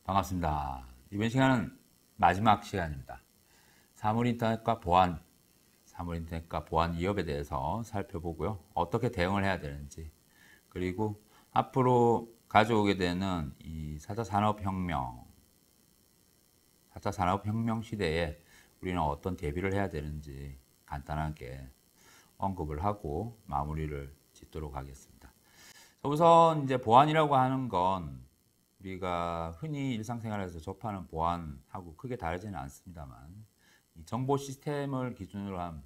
반갑습니다. 이번 시간은 마지막 시간입니다. 사물인터넷과 보안, 사물인터넷과 보안 위협에 대해서 살펴보고요. 어떻게 대응을 해야 되는지, 그리고 앞으로 가져오게 되는 이 4차 산업혁명 시대에 우리는 어떤 대비를 해야 되는지 간단하게 언급을 하고 마무리를 짓도록 하겠습니다. 우선 이제 보안이라고 하는 건 우리가 흔히 일상생활에서 접하는 보안하고 크게 다르지는 않습니다만, 이 정보 시스템을 기준으로 한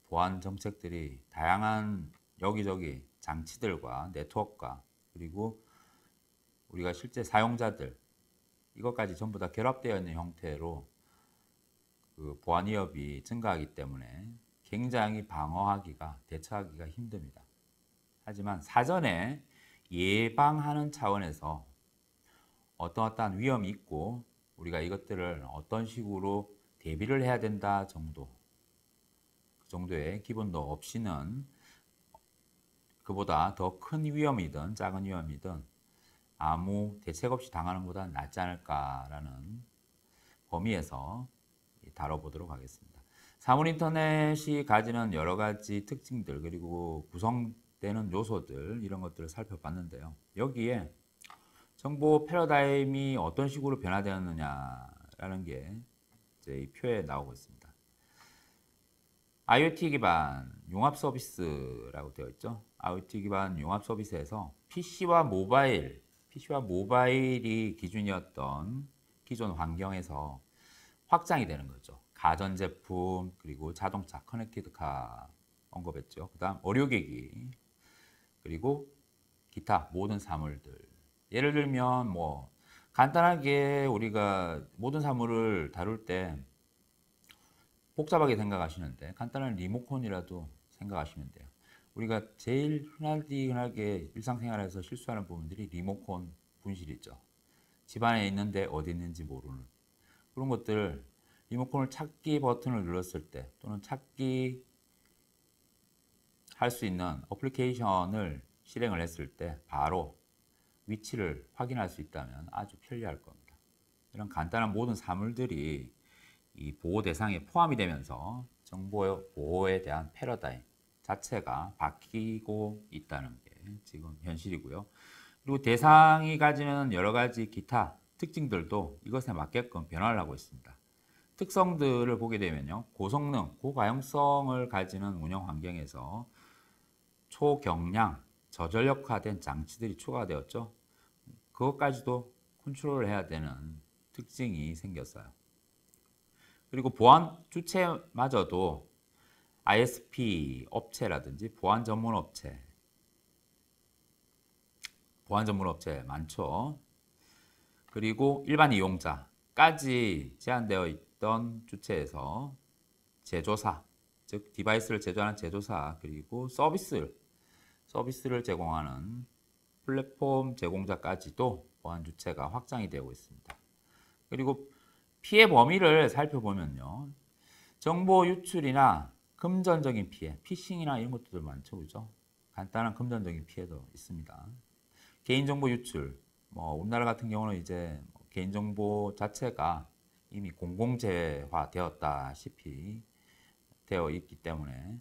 보안 정책들이 다양한 여기저기 장치들과 네트워크가, 그리고 우리가 실제 사용자들, 이것까지 전부 다 결합되어 있는 형태로 그 보안 위협이 증가하기 때문에 굉장히 방어하기가, 대처하기가 힘듭니다. 하지만 사전에 예방하는 차원에서 어떠한 위험이 있고 우리가 이것들을 어떤 식으로 대비를 해야 된다 정도, 그 정도의 기본도 없이는 그보다 더 큰 위험이든 작은 위험이든 아무 대책 없이 당하는 것보다 낫지 않을까라는 범위에서 다뤄보도록 하겠습니다. 사물인터넷이 가지는 여러 가지 특징들, 그리고 구성되는 요소들, 이런 것들을 살펴봤는데요. 여기에 정보 패러다임이 어떤 식으로 변화되었느냐라는 게 이제 이 표에 나오고 있습니다. IoT 기반 융합 서비스라고 되어 있죠. IoT 기반 융합 서비스에서 PC와 모바일이 기준이었던 기존 환경에서 확장이 되는 거죠. 가전제품, 그리고 자동차, 커넥티드카 언급했죠. 그 다음 의료기기, 그리고 기타 모든 사물들. 예를 들면 뭐 간단하게 우리가 모든 사물을 다룰 때 복잡하게 생각하시는데 간단한 리모컨이라도 생각하시면 돼요. 우리가 제일 흔하게 일상생활에서 실수하는 부분들이 리모컨 분실이죠. 집안에 있는데 어디 있는지 모르는 그런 것들. 리모컨을 찾기 버튼을 눌렀을 때, 또는 찾기 할 수 있는 어플리케이션을 실행을 했을 때 바로 위치를 확인할 수 있다면 아주 편리할 겁니다. 이런 간단한 모든 사물들이 이 보호 대상에 포함이 되면서 정보 보호에 대한 패러다임 자체가 바뀌고 있다는 게 지금 현실이고요. 그리고 대상이 가지는 여러 가지 기타 특징들도 이것에 맞게끔 변화를 하고 있습니다. 특성들을 보게 되면요, 고성능, 고가용성을 가지는 운영 환경에서 초경량, 저전력화된 장치들이 추가되었죠. 그것까지도 컨트롤을 해야 되는 특징이 생겼어요. 그리고 보안 주체마저도 ISP 업체라든지 보안 전문 업체 많죠. 그리고 일반 이용자까지 제한되어 있던 주체에서 제조사, 즉 디바이스를 제조하는 제조사, 그리고 서비스를 제공하는 플랫폼 제공자까지도 보안 주체가 확장이 되고 있습니다. 그리고 피해 범위를 살펴보면요, 정보 유출이나 금전적인 피해, 피싱이나 이런 것들 많죠, 그죠? 간단한 금전적인 피해도 있습니다. 개인정보 유출, 뭐 우리나라 같은 경우는 이제 개인정보 자체가 이미 공공재화 되었다시피 되어 있기 때문에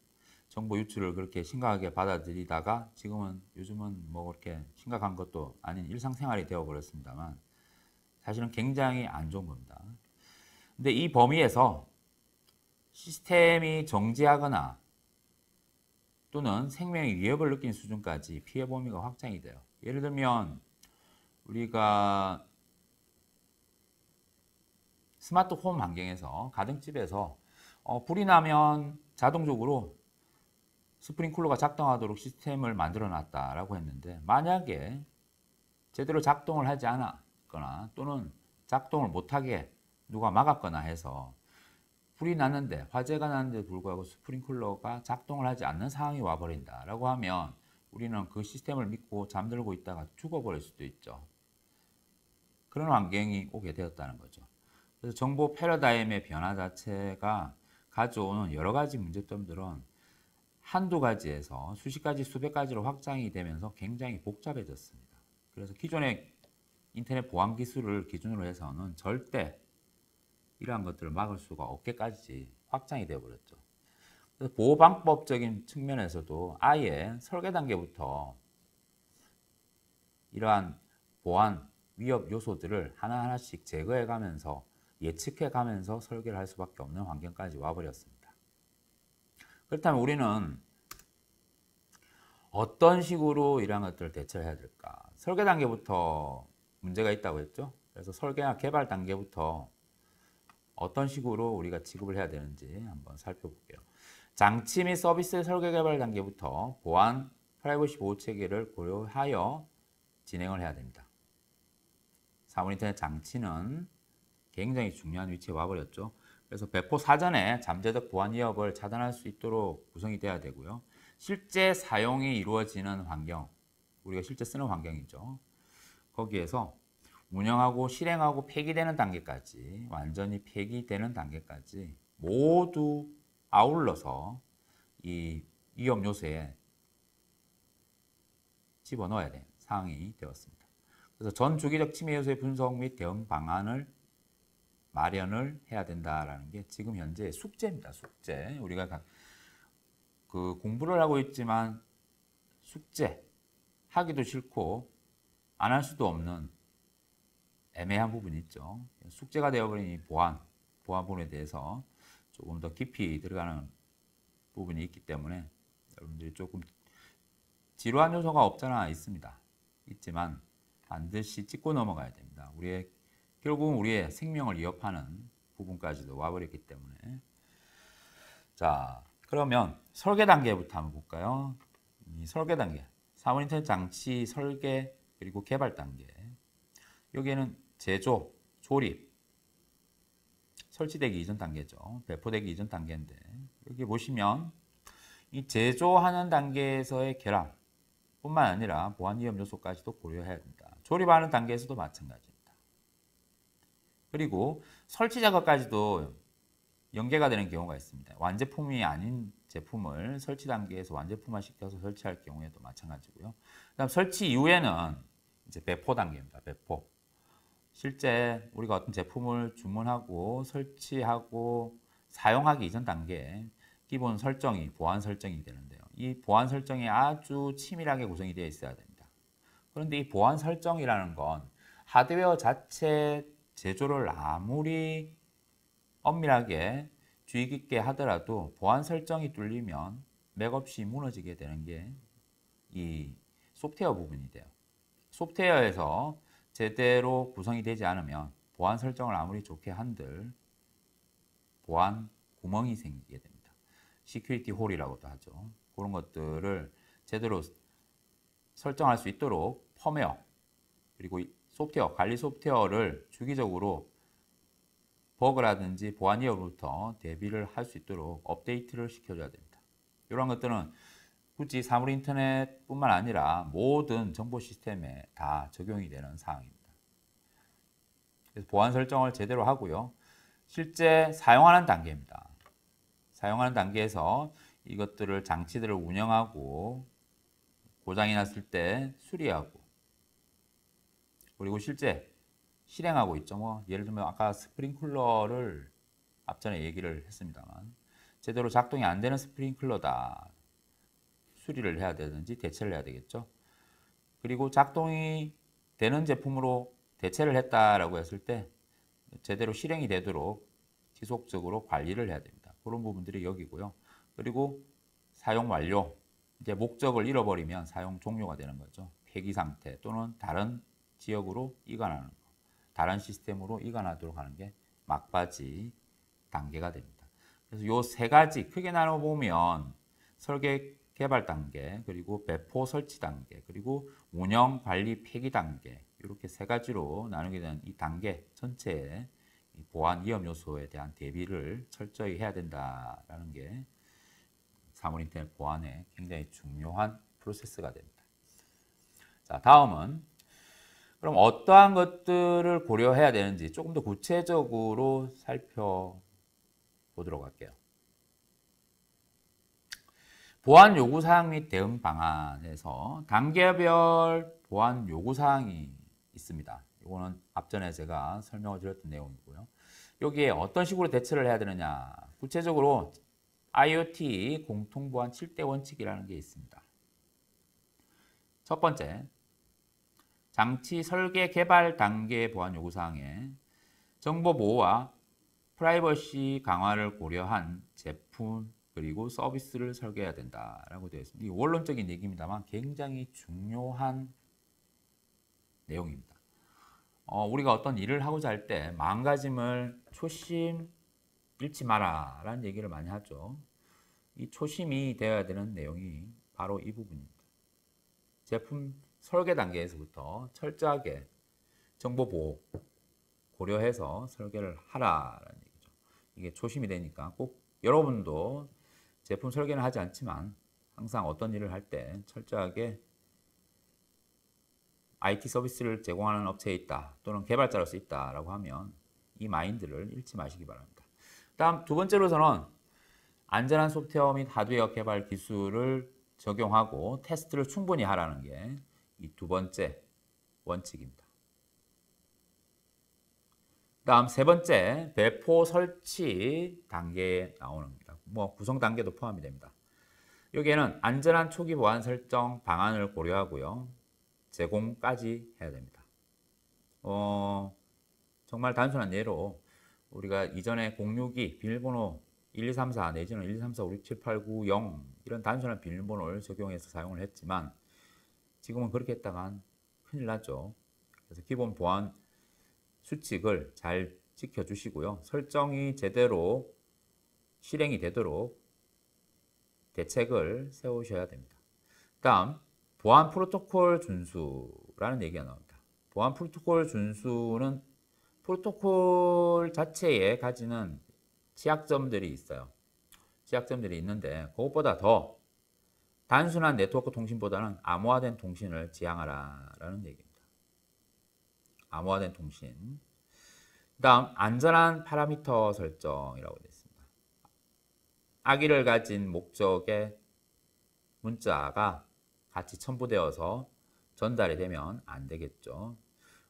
정보 유출을 그렇게 심각하게 받아들이다가 요즘은 뭐 그렇게 심각한 것도 아닌 일상생활이 되어 버렸습니다만, 사실은 굉장히 안 좋은 겁니다. 근데 이 범위에서 시스템이 정지하거나 또는 생명의 위협을 느끼는 수준까지 피해 범위가 확장이 돼요. 예를 들면 우리가 스마트 홈 환경에서, 가정집에서 불이 나면 자동적으로 스프링클러가 작동하도록 시스템을 만들어 놨다라고 했는데, 만약에 제대로 작동을 하지 않았거나 또는 작동을 못하게 누가 막았거나 해서 불이 났는데, 화재가 났는데 불구하고 스프링클러가 작동을 하지 않는 상황이 와버린다라고 하면 우리는 그 시스템을 믿고 잠들고 있다가 죽어버릴 수도 있죠. 그런 환경이 오게 되었다는 거죠. 그래서 정보 패러다임의 변화 자체가 가져오는 여러 가지 문제점들은 한두 가지에서 수십 가지, 수백 가지로 확장이 되면서 굉장히 복잡해졌습니다. 그래서 기존의 인터넷 보안 기술을 기준으로 해서는 절대 이러한 것들을 막을 수가 없게까지 확장이 되어버렸죠. 그래서 보호방법적인 측면에서도 아예 설계 단계부터 이러한 보안 위협 요소들을 하나하나씩 제거해 가면서 예측해 가면서 설계를 할 수밖에 없는 환경까지 와버렸습니다. 그렇다면 우리는 어떤 식으로 이러한 것들을 대처를 해야 될까? 설계 단계부터 문제가 있다고 했죠. 그래서 설계나 개발 단계부터 어떤 식으로 우리가 지급을 해야 되는지 한번 살펴볼게요. 장치 및 서비스 설계 개발 단계부터 보안 프라이버시 보호 체계를 고려하여 진행을 해야 됩니다. 사물 인터넷 장치는 굉장히 중요한 위치에 와버렸죠. 그래서 배포 사전에 잠재적 보안 위협을 차단할 수 있도록 구성이 돼야 되고요. 실제 사용이 이루어지는 환경, 우리가 실제 쓰는 환경이죠. 거기에서 운영하고 실행하고 폐기되는 단계까지, 완전히 폐기되는 단계까지 모두 아울러서 이 위험 요소에 집어넣어야 되는 상황이 되었습니다. 그래서 전 주기적 침해 요소의 분석 및 대응 방안을 마련을 해야 된다라는 게 지금 현재 숙제입니다. 숙제. 우리가 그 공부를 하고 있지만 숙제 하기도 싫고 안 할 수도 없는 애매한 부분이 있죠. 숙제가 되어버린 이 보안 부분에 대해서 조금 더 깊이 들어가는 부분이 있기 때문에 여러분들이 조금 지루한 요소가 없잖아 있습니다. 있지만 반드시 짚고 넘어가야 됩니다. 결국은 우리의 생명을 위협하는 부분까지도 와버렸기 때문에. 자, 그러면 설계 단계부터 한번 볼까요? 이 설계 단계, 사물 인터넷 장치 설계 그리고 개발 단계. 여기에는 제조, 조립, 설치되기 이전 단계죠. 배포되기 이전 단계인데 여기 보시면 이 제조하는 단계에서의 결함 뿐만 아니라 보안 위험 요소까지도 고려해야 됩니다. 조립하는 단계에서도 마찬가지입니다. 그리고 설치 작업까지도 연계가 되는 경우가 있습니다. 완제품이 아닌 제품을 설치 단계에서 완제품화 시켜서 설치할 경우에도 마찬가지고요. 그다음 설치 이후에는 이제 배포 단계입니다. 배포. 실제 우리가 어떤 제품을 주문하고 설치하고 사용하기 이전 단계에 기본 설정이 보안 설정이 되는데요. 이 보안 설정이 아주 치밀하게 구성이 되어 있어야 됩니다. 그런데 이 보안 설정이라는 건 하드웨어 자체 제조를 아무리 엄밀하게 주의 깊게 하더라도 보안 설정이 뚫리면 맥없이 무너지게 되는 게 이 소프트웨어 부분이 돼요. 소프트웨어에서 제대로 구성이 되지 않으면 보안 설정을 아무리 좋게 한들 보안 구멍이 생기게 됩니다. 시큐리티 홀이라고도 하죠. 그런 것들을 제대로 설정할 수 있도록 펌웨어 그리고 소프트웨어, 관리 소프트웨어를 주기적으로 버그라든지 보안 위협으로부터 대비를 할 수 있도록 업데이트를 시켜줘야 됩니다. 이런 것들은 굳이 사물 인터넷뿐만 아니라 모든 정보 시스템에 다 적용이 되는 사항입니다. 그래서 보안 설정을 제대로 하고요. 실제 사용하는 단계입니다. 사용하는 단계에서 이것들을 장치들을 운영하고 고장이 났을 때 수리하고 그리고 실제 실행하고 있죠. 뭐 예를 들면 아까 스프링클러를 앞전에 얘기를 했습니다만 제대로 작동이 안 되는 스프링클러다. 수리를 해야 되든지 대체를 해야 되겠죠. 그리고 작동이 되는 제품으로 대체를 했다라고 했을 때 제대로 실행이 되도록 지속적으로 관리를 해야 됩니다. 그런 부분들이 여기고요. 그리고 사용 완료, 이제 목적을 잃어버리면 사용 종료가 되는 거죠. 폐기 상태 또는 다른 지역으로 이관하는 거, 다른 시스템으로 이관하도록 하는 게 막바지 단계가 됩니다. 그래서 요 세 가지 크게 나눠보면 설계 개발 단계, 그리고 배포 설치 단계, 그리고 운영 관리 폐기 단계 이렇게 세 가지로 나누게 된 이 단계 전체에 보안 위험 요소에 대한 대비를 철저히 해야 된다라는 게 사물 인터넷 보안의 굉장히 중요한 프로세스가 됩니다. 자, 다음은 그럼 어떠한 것들을 고려해야 되는지 조금 더 구체적으로 살펴보도록 할게요. 보안 요구사항 및 대응 방안에서 단계별 보안 요구사항이 있습니다. 이거는 앞전에 제가 설명을 드렸던 내용이고요. 여기에 어떤 식으로 대처를 해야 되느냐. 구체적으로 IoT 공통보안 7대 원칙이라는 게 있습니다. 첫 번째, 장치 설계 개발 단계 보안 요구사항에 정보 보호와 프라이버시 강화를 고려한 제품 그리고 서비스를 설계해야 된다라고 되어 있습니다. 이 원론적인 얘기입니다만 굉장히 중요한 내용입니다. 우리가 어떤 일을 하고자 할 때 마음가짐을 초심 잃지 마라 라는 얘기를 많이 하죠. 이 초심이 되어야 되는 내용이 바로 이 부분입니다. 제품 설계 단계에서부터 철저하게 정보 보호 고려해서 설계를 하라라는 얘기죠. 이게 초심이 되니까 꼭 여러분도 제품 설계는 하지 않지만 항상 어떤 일을 할 때 철저하게 IT 서비스를 제공하는 업체에 있다 또는 개발자로서 있다라고 하면 이 마인드를 잃지 마시기 바랍니다. 다음 두 번째로서는 안전한 소프트웨어 및 하드웨어 개발 기술을 적용하고 테스트를 충분히 하라는 게 이 두 번째 원칙입니다. 다음 세 번째 배포 설치 단계에 나오는 겁니다. 구성 단계도 포함이 됩니다. 여기에는 안전한 초기 보안 설정 방안을 고려하고요. 제공까지 해야 됩니다. 정말 단순한 예로 우리가 이전에 062 비밀번호 1234 내지는 1234 56780 이런 단순한 비밀번호를 적용해서 사용을 했지만 지금은 그렇게 했다간 큰일 나죠. 그래서 기본 보안 수칙을 잘 지켜주시고요. 설정이 제대로 실행이 되도록 대책을 세우셔야 됩니다. 다음 보안 프로토콜 준수라는 얘기가 나옵니다. 보안 프로토콜 준수는 프로토콜 자체에 가지는 취약점들이 있어요. 취약점들이 있는데 그것보다 더 단순한 네트워크 통신보다는 암호화된 통신을 지향하라라는 얘기입니다. 암호화된 통신. 다음 안전한 파라미터 설정이라고 되어 있습니다. 악의를 가진 목적의 문자가 같이 첨부되어서 전달이 되면 안 되겠죠.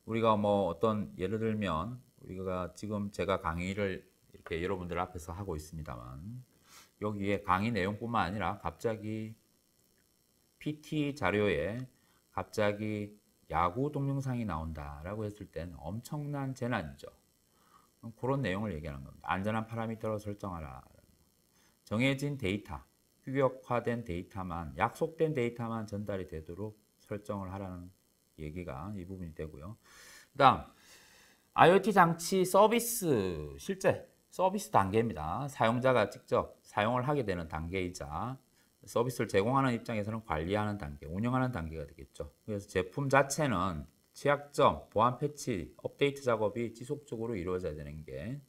우리가 어떤 예를 들면 우리가 지금 제가 강의를 이렇게 여러분들 앞에서 하고 있습니다만 여기에 강의 내용뿐만 아니라 갑자기 PT 자료에 갑자기 야구 동영상이 나온다라고 했을 때는 엄청난 재난이죠. 그런 내용을 얘기하는 겁니다. 안전한 파라미터로 설정하라. 정해진 데이터, 규격화된 데이터만, 약속된 데이터만 전달이 되도록 설정을 하라는 얘기가 이 부분이 되고요. 그 다음 IoT 장치 서비스, 실제 서비스 단계입니다. 사용자가 직접 사용을 하게 되는 단계이자 서비스를 제공하는 입장에서는 관리하는 단계, 운영하는 단계가 되겠죠. 그래서 제품 자체는 취약점, 보안 패치, 업데이트 작업이 지속적으로 이루어져야 되는 게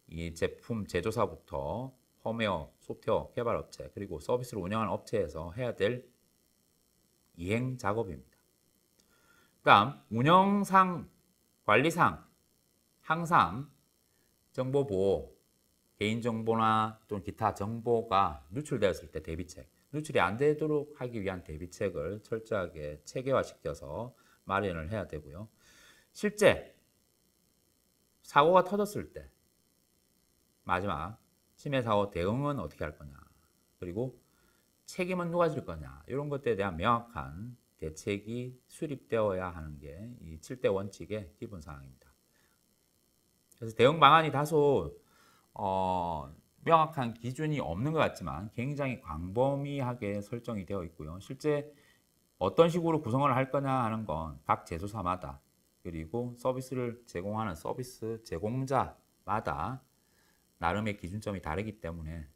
이 제품 제조사부터 펌웨어, 소프트웨어 개발업체, 그리고 서비스를 운영하는 업체에서 해야 될 이행 작업입니다. 다음 운영상, 관리상 항상 정보보호, 개인정보나 또는 기타 정보가 누출되었을 때 대비책, 누출이 안 되도록 하기 위한 대비책을 철저하게 체계화시켜서 마련을 해야 되고요. 실제 사고가 터졌을 때 마지막 침해 사고 대응은 어떻게 할 거냐, 그리고 책임은 누가 질 거냐, 이런 것들에 대한 명확한 대책이 수립되어야 하는 게 이 7대 원칙의 기본 사항입니다. 그래서 대응 방안이 다소 명확한 기준이 없는 것 같지만 굉장히 광범위하게 설정이 되어 있고요. 실제 어떤 식으로 구성을 할 거냐 하는 건 각 제조사마다 그리고 서비스를 제공하는 서비스 제공자마다 나름의 기준점이 다르기 때문에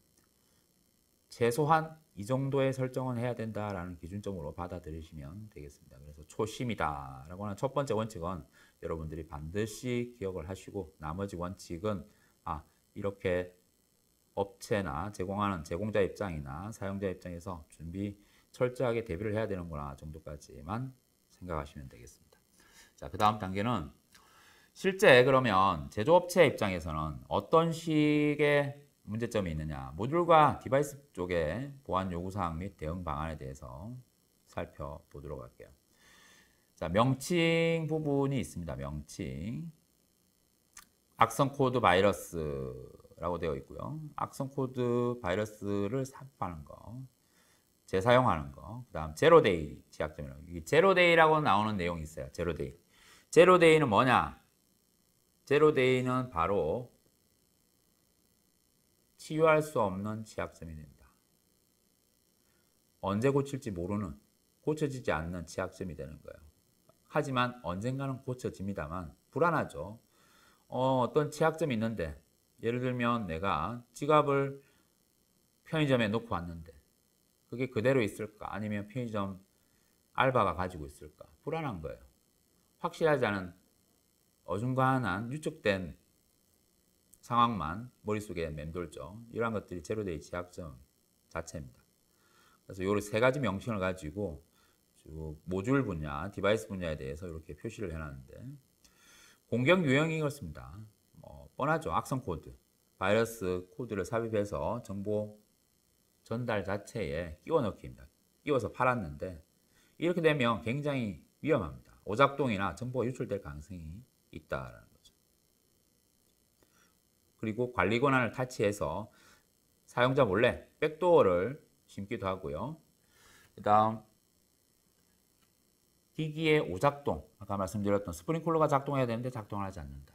최소한 이 정도의 설정은 해야 된다라는 기준점으로 받아들이시면 되겠습니다. 그래서 초심이다라고 하는 첫 번째 원칙은 여러분들이 반드시 기억을 하시고 나머지 원칙은 이렇게 업체나 제공하는 제공자 입장이나 사용자 입장에서 준비 철저하게 대비를 해야 되는구나 정도까지만 생각하시면 되겠습니다. 자, 그 다음 단계는 실제 그러면 제조업체 입장에서는 어떤 식의 문제점이 있느냐, 모듈과 디바이스 쪽의 보안 요구사항 및 대응 방안에 대해서 살펴보도록 할게요. 자, 명칭 부분이 있습니다. 명칭. 악성 코드 바이러스라고 되어 있고요. 악성 코드 바이러스를 삽입하는 거, 재사용하는 거. 그다음 제로데이 제약점이라고. 이 제로데이라고 나오는 내용이 있어요. 제로데이. 제로데이는 뭐냐? 제로데이는 바로 치유할 수 없는 취약점이 됩니다. 언제 고칠지 모르는, 고쳐지지 않는 취약점이 되는 거예요. 하지만 언젠가는 고쳐집니다만 불안하죠. 어떤 취약점이 있는데, 예를 들면 내가 지갑을 편의점에 놓고 왔는데 그게 그대로 있을까? 아니면 편의점 알바가 가지고 있을까? 불안한 거예요. 확실하지 않은 어중간한 유축된 상황만 머릿속에 맴돌죠. 이러한 것들이 제로데이 취약점 자체입니다. 그래서 이 세 가지 명칭을 가지고 쭉 모듈 분야, 디바이스 분야에 대해서 이렇게 표시를 해놨는데, 공격 유형이 이렇습니다. 뻔하죠. 악성 코드, 바이러스 코드를 삽입해서 정보 전달 자체에 끼워 넣기입니다. 끼워서 팔았는데 이렇게 되면 굉장히 위험합니다. 오작동이나 정보가 유출될 가능성이 있다라는 거죠. 그리고 관리 권한을 타치해서 사용자 몰래 백도어를 심기도 하고요. 그 다음 기기의 오작동, 아까 말씀드렸던 스프링클러가 작동해야 되는데 작동을 하지 않는다.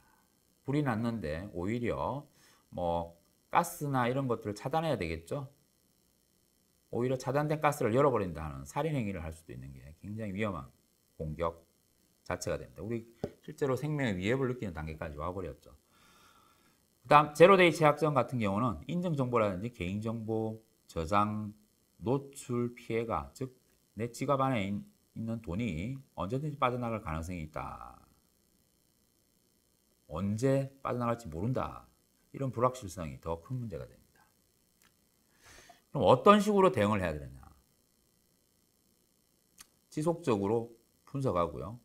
불이 났는데 오히려 가스나 이런 것들을 차단해야 되겠죠. 오히려 차단된 가스를 열어버린다는 살인 행위를 할 수도 있는 게 굉장히 위험한 공격 자체가 됩니다. 우리 실제로 생명의 위협을 느끼는 단계까지 와버렸죠. 그 다음 제로데이 취약점 같은 경우는 인증정보라든지 개인정보 저장, 노출 피해가, 즉 내 지갑 안에 있는 돈이 언제든지 빠져나갈 가능성이 있다. 언제 빠져나갈지 모른다. 이런 불확실성이 더 큰 문제가 됩니다. 그럼 어떤 식으로 대응을 해야 되느냐? 지속적으로 분석하고요.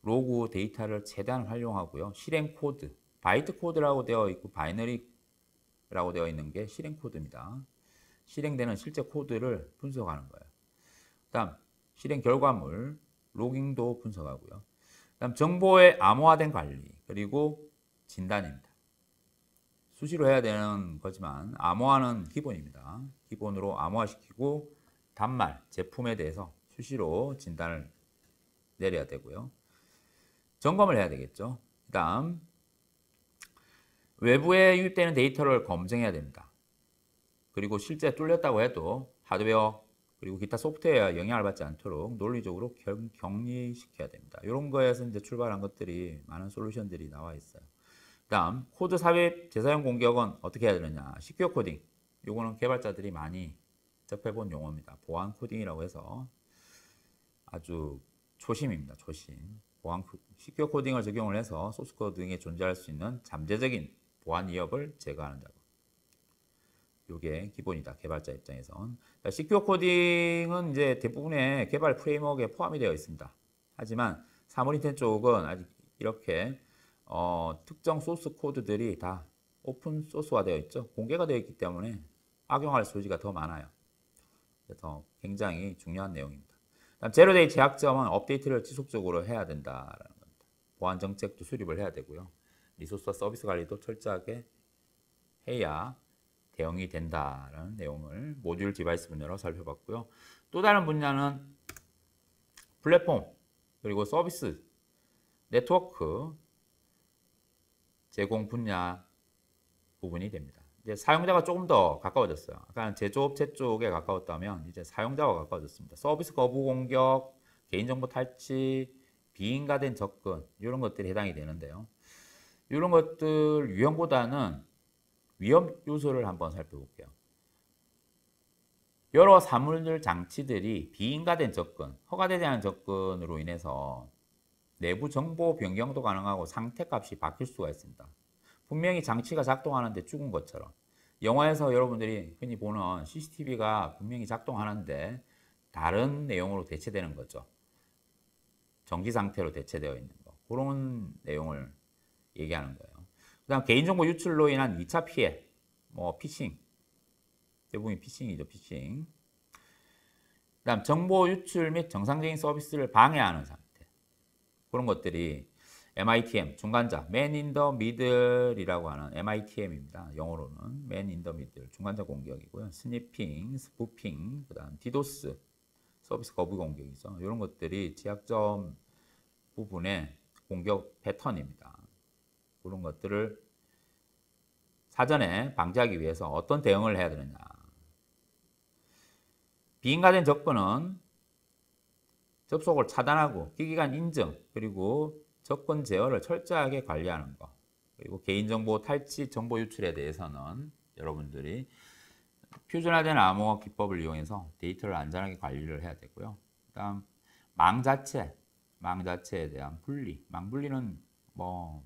로그 데이터를 최대한 활용하고요. 실행 코드, 바이트 코드라고 되어 있고 바이너리라고 되어 있는 게 실행 코드입니다. 실행되는 실제 코드를 분석하는 거예요. 다음 실행 결과물, 로깅도 분석하고요. 다음 정보의 암호화된 관리, 그리고 진단입니다. 수시로 해야 되는 거지만 암호화는 기본입니다. 기본으로 암호화시키고 단말, 제품에 대해서 수시로 진단을 내려야 되고요. 점검을 해야 되겠죠. 그 다음 외부에 유입되는 데이터를 검증해야 됩니다. 그리고 실제 뚫렸다고 해도 하드웨어 그리고 기타 소프트웨어에 영향을 받지 않도록 논리적으로 격리시켜야 됩니다. 이런 거에서 이제 출발한 것들이 많은 솔루션들이 나와 있어요. 다음 코드 삽입 재사용 공격은 어떻게 해야 되느냐? 시큐어 코딩. 이거는 개발자들이 많이 접해본 용어입니다. 보안 코딩이라고 해서 아주 초심입니다. 초심. 시큐어 코딩을 적용을 해서 소스 코드 등에 존재할 수 있는 잠재적인 보안 위협을 제거한다고. 이게 기본이다. 개발자 입장에선. 시큐어 코딩은 이제 대부분의 개발 프레임워크에 포함이 되어 있습니다. 하지만 사물인텐 쪽은 아직 이렇게 특정 소스 코드들이 다 오픈 소스화 되어 있죠. 공개가 되어 있기 때문에 악용할 소지가 더 많아요. 그래서 굉장히 중요한 내용입니다. 다음 제로데이 제약점은 업데이트를 지속적으로 해야 된다라는 겁니다. 보안 정책도 수립을 해야 되고요. 리소스와 서비스 관리도 철저하게 해야 대응이 된다라는 내용을 모듈 디바이스 분야로 살펴봤고요. 또 다른 분야는 플랫폼 그리고 서비스, 네트워크 제공 분야 부분이 됩니다. 이제 사용자가 조금 더 가까워졌어요. 아까는 제조업체 쪽에 가까웠다면 이제 사용자가 가까워졌습니다. 서비스 거부 공격, 개인정보 탈취, 비인가된 접근 이런 것들이 해당이 되는데요. 이런 것들 유형보다는 위험 요소를 한번 살펴볼게요. 여러 사물 장치들이 비인가된 접근, 허가되지 않은 접근으로 인해서 내부 정보 변경도 가능하고 상태 값이 바뀔 수가 있습니다. 분명히 장치가 작동하는데 죽은 것처럼. 영화에서 여러분들이 흔히 보는 CCTV가 분명히 작동하는데 다른 내용으로 대체되는 거죠. 정지 상태로 대체되어 있는 거. 그런 내용을 얘기하는 거예요. 그 다음 개인정보 유출로 인한 2차 피해, 피싱. 대부분이 피싱이죠, 피싱. 그 다음 정보 유출 및 정상적인 서비스를 방해하는 상태. 그런 것들이 MITM, 중간자, Man in the Middle이라고 하는 MITM입니다. 영어로는 Man in the Middle, 중간자 공격이고요. 스니핑, 스푸핑, 그 다음 디도스, 서비스 거부 공격이죠. 이런 것들이 취약점 부분의 공격 패턴입니다. 그런 것들을 사전에 방지하기 위해서 어떤 대응을 해야 되느냐. 비인가된 접근은 접속을 차단하고 기기간 인증, 그리고 접근 제어를 철저하게 관리하는 것. 그리고 개인정보 탈취, 정보 유출에 대해서는 여러분들이 표준화된 암호화 기법을 이용해서 데이터를 안전하게 관리를 해야 되고요. 그다음 망 자체에 대한 분리. 망 분리는 뭐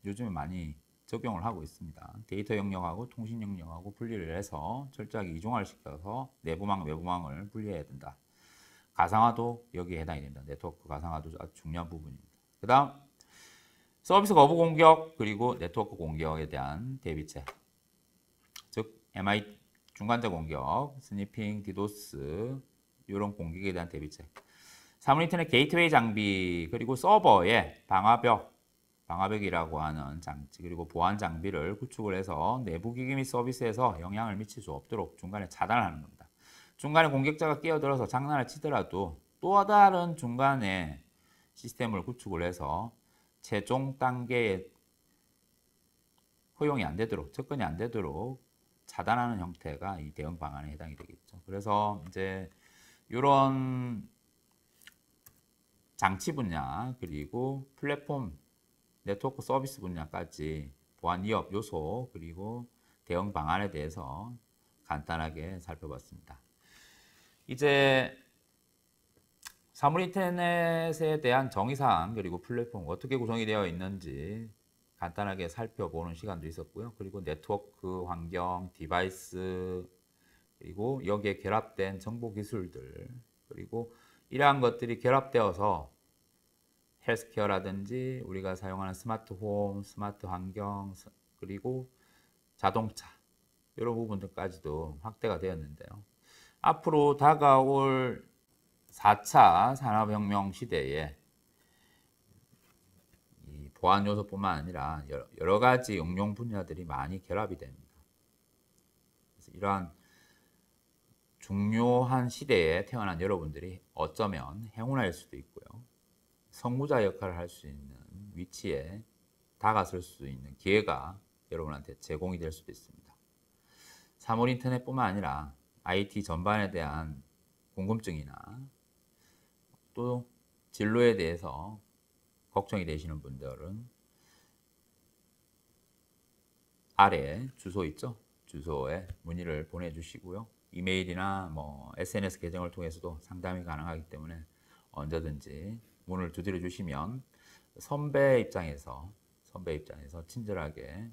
요즘에 많이 적용을 하고 있습니다. 데이터 영역하고 통신 영역하고 분리를 해서 철저하게 이중화를 시켜서 내부망, 외부망을 분리해야 된다. 가상화도 여기에 해당이 됩니다. 네트워크 가상화도 아주 중요한 부분입니다. 그 다음 서비스 거부 공격 그리고 네트워크 공격에 대한 대비책. 즉 MI 중간자 공격, 스니핑, 디도스 이런 공격에 대한 대비책. 사물 인터넷 게이트웨이 장비 그리고 서버에 방화벽이라고 하는 장치 그리고 보안 장비를 구축을 해서 내부 기기 및 서비스에서 영향을 미칠 수 없도록 중간에 차단을 하는 겁니다. 중간에 공격자가 끼어들어서 장난을 치더라도 또 다른 중간에 시스템을 구축을 해서 최종 단계에 허용이 안 되도록, 접근이 안 되도록 차단하는 형태가 이 대응 방안에 해당이 되겠죠. 그래서 이제 이런 장치 분야 그리고 플랫폼 네트워크 서비스 분야까지 보안 위협 요소 그리고 대응 방안에 대해서 간단하게 살펴봤습니다. 이제 사물 인터넷에 대한 정의사항 그리고 플랫폼 어떻게 구성이 되어 있는지 간단하게 살펴보는 시간도 있었고요. 그리고 네트워크 환경, 디바이스 그리고 여기에 결합된 정보 기술들 그리고 이러한 것들이 결합되어서 헬스케어라든지 우리가 사용하는 스마트 홈, 스마트 환경 그리고 자동차 이런 부분들까지도 확대가 되었는데요. 앞으로 다가올 4차 산업혁명 시대에 이 보안 요소뿐만 아니라 여러 가지 응용 분야들이 많이 결합이 됩니다. 그래서 이러한 중요한 시대에 태어난 여러분들이 어쩌면 행운일 수도 있고요. 선구자 역할을 할 수 있는 위치에 다가설 수 있는 기회가 여러분한테 제공이 될 수도 있습니다. 사물 인터넷뿐만 아니라 IT 전반에 대한 궁금증이나 또 진로에 대해서 걱정이 되시는 분들은 아래 주소 있죠? 주소에 문의를 보내주시고요. 이메일이나 뭐 SNS 계정을 통해서도 상담이 가능하기 때문에 언제든지 문을 두드려 주시면 선배 입장에서 친절하게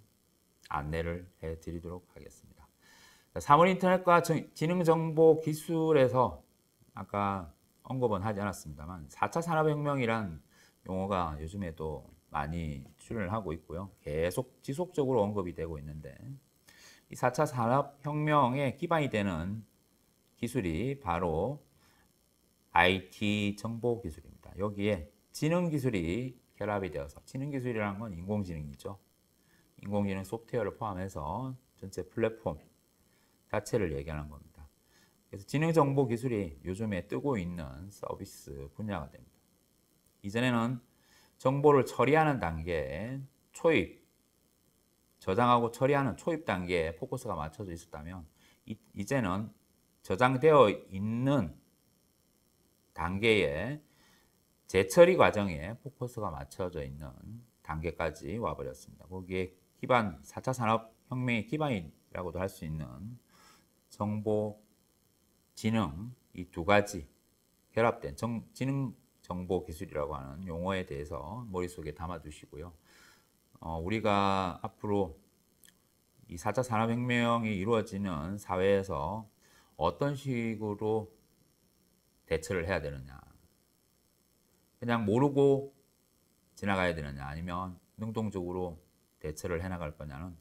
안내를 해드리도록 하겠습니다. 사물 인터넷과 지능정보 기술에서 아까 언급은 하지 않았습니다만 4차 산업혁명이란 용어가 요즘에도 많이 출연을 하고 있고요. 계속 지속적으로 언급이 되고 있는데 이 4차 산업혁명의 기반이 되는 기술이 바로 IT 정보 기술입니다. 여기에 지능 기술이 결합이 되어서 지능 기술이라는 건 인공지능이죠. 인공지능 소프트웨어를 포함해서 전체 플랫폼 자체를 얘기하는 겁니다. 그래서 지능 정보 기술이 요즘에 뜨고 있는 서비스 분야가 됩니다. 이전에는 정보를 처리하는 단계에 초입, 저장하고 처리하는 초입 단계에 포커스가 맞춰져 있었다면 이제는 저장되어 있는 단계에 재처리 과정에 포커스가 맞춰져 있는 단계까지 와버렸습니다. 거기에 4차 산업혁명의 기반이라고도 할 수 있는 정보, 지능 이 두 가지 결합된 지능 정보 기술이라고 하는 용어에 대해서 머릿속에 담아두시고요. 우리가 앞으로 이 4차 산업혁명이 이루어지는 사회에서 어떤 식으로 대처를 해야 되느냐. 그냥 모르고 지나가야 되느냐 아니면 능동적으로 대처를 해나갈 거냐는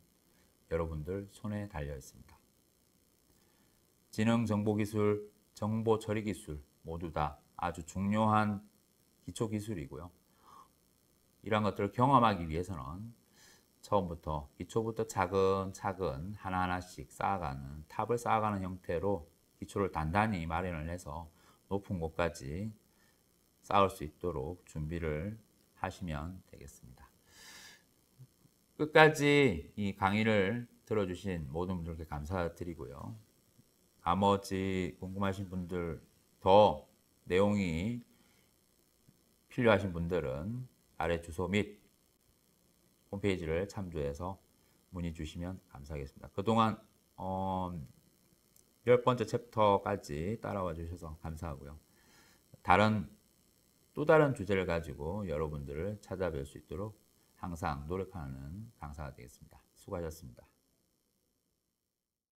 여러분들 손에 달려 있습니다. 지능 정보기술, 정보 처리 기술 모두 다 아주 중요한 기초 기술이고요. 이러한 것들을 경험하기 위해서는 처음부터 기초부터 차근차근 하나하나씩 쌓아가는 탑을 쌓아가는 형태로 기초를 단단히 마련을 해서 높은 곳까지 쌓을 수 있도록 준비를 하시면 되겠습니다. 끝까지 이 강의를 들어주신 모든 분들께 감사드리고요. 나머지 궁금하신 분들, 더 내용이 필요하신 분들은 아래 주소 및 홈페이지를 참조해서 문의 주시면 감사하겠습니다. 그동안 10번째 챕터까지 따라와 주셔서 감사하고요. 또 다른 주제를 가지고 여러분들을 찾아뵐 수 있도록 항상 노력하는 강사가 되겠습니다. 수고하셨습니다.